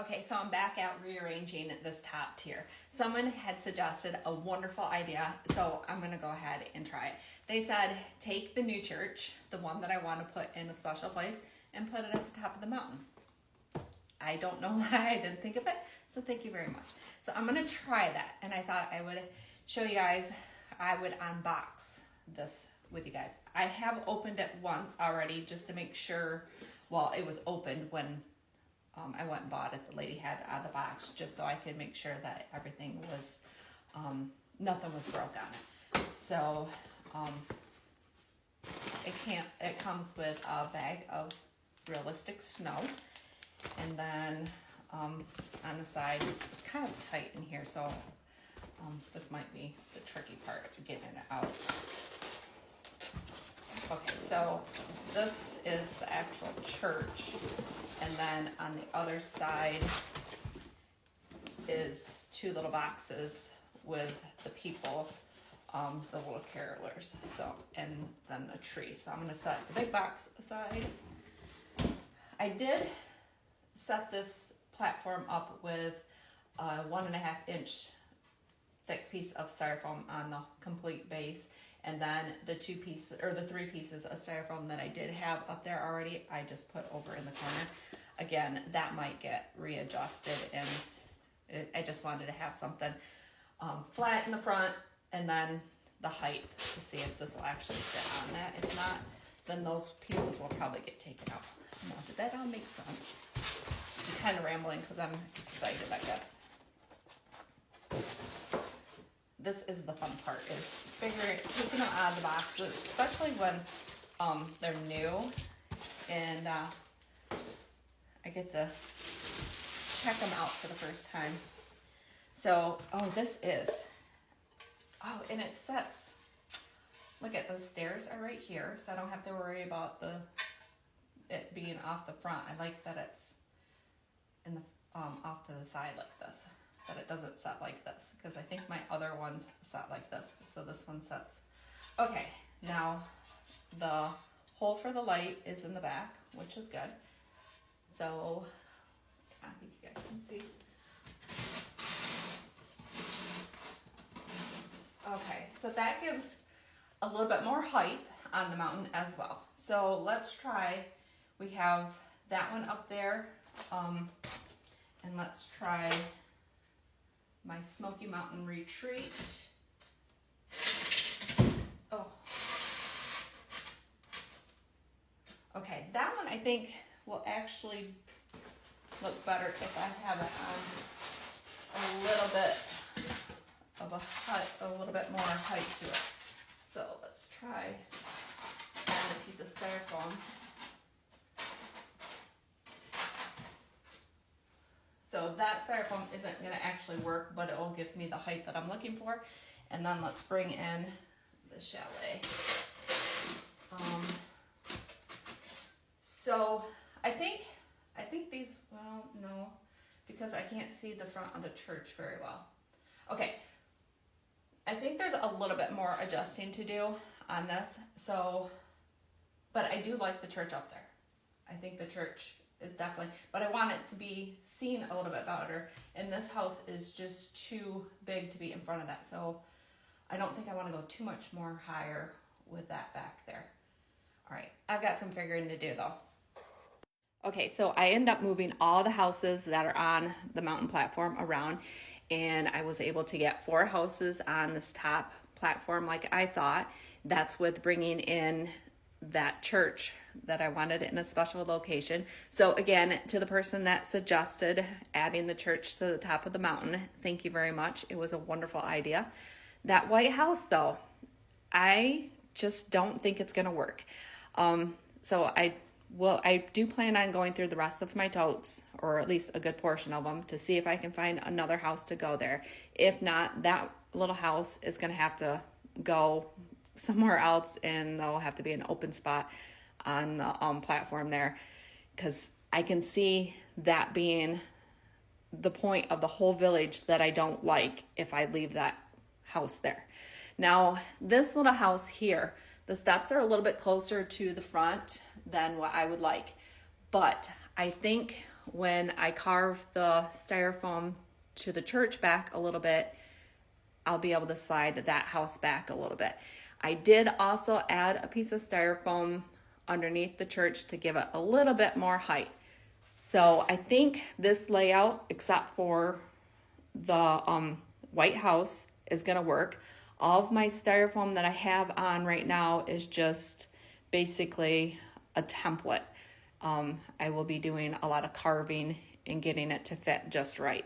Okay, so I'm back out rearranging this top tier. Someone had suggested a wonderful idea, so I'm gonna go ahead and try it. They said, take the new church, the one that I want to put in a special place, and put it at the top of the mountain. I don't know why I didn't think of it, so thank you very much. So I'm gonna try that, and I thought I would show you guys, I would unbox this with you guys. I have opened it once already just to make sure, well, it was opened when I went and bought it. The lady had it out of the box just so I could make sure that everything was, nothing was broke on it. So it comes with a bag of realistic snow, and then on the side it's kind of tight in here, so this might be the tricky part, getting it out. Okay, so this is the actual church, and then on the other side is two little boxes with the people, the little carolers. So, and then the tree. So I'm gonna set the big box aside. I did set this platform up with a 1.5 inch thick piece of styrofoam on the complete base. And then the 3 pieces of styrofoam that I did have up there already, I just put over in the corner. Again, that might get readjusted, and I just wanted to have something flat in the front, and then the height to see if this will actually fit on that. If not, then those pieces will probably get taken out. Now, did that all make sense? I'm kind of rambling because I'm excited, I guess. This is the fun part, is taking them out of the boxes, especially when they're new, and I get to check them out for the first time. So, and it sets, look at those stairs are right here, so I don't have to worry about it being off the front. I like that it's in the off to the side like this. But it doesn't set like this, because I think my other ones set like this. So this one sets. Okay, now the hole for the light is in the back, which is good. So I think you guys can see. Okay, so that gives a little bit more height on the mountain as well. So let's try, we have that one up there, and let's try my Smoky Mountain Retreat. Oh. Okay, that one I think will actually look better if I have it on a little bit of a little bit more height to it. So let's try add a piece of styrofoam. So that styrofoam isn't going to actually work, but it will give me the height that I'm looking for. And then let's bring in the chalet. So I think these, well, no, because I can't see the front of the church very well. Okay, I think there's a little bit more adjusting to do on this. So, but I do like the church up there. I think the church is definitely, but I want it to be seen a little bit better, and this house is just too big to be in front of that, so I don't think I want to go too much more higher with that back there. All right, I've got some figuring to do though. Okay, so I end up moving all the houses that are on the mountain platform around, and I was able to get 4 houses on this top platform like I thought. That's with bringing in that church that I wanted in a special location. So again, to the person that suggested adding the church to the top of the mountain, thank you very much. It was a wonderful idea. That White House though, I just don't think it's gonna work. So I do plan on going through the rest of my totes, or at least a good portion of them, to see if I can find another house to go there. If not, that little house is gonna have to go somewhere else, and there'll have to be an open spot on the platform there, because I can see that being the point of the whole village that I don't like if I leave that house there. Now, this little house here, the steps are a little bit closer to the front than what I would like, but I think when I carve the styrofoam to the church back a little bit, I'll be able to slide that house back a little bit. I did also add a piece of styrofoam underneath the church to give it a little bit more height. So I think this layout, except for the White House, is gonna work. All of my styrofoam that I have on right now is just basically a template. I will be doing a lot of carving and getting it to fit just right.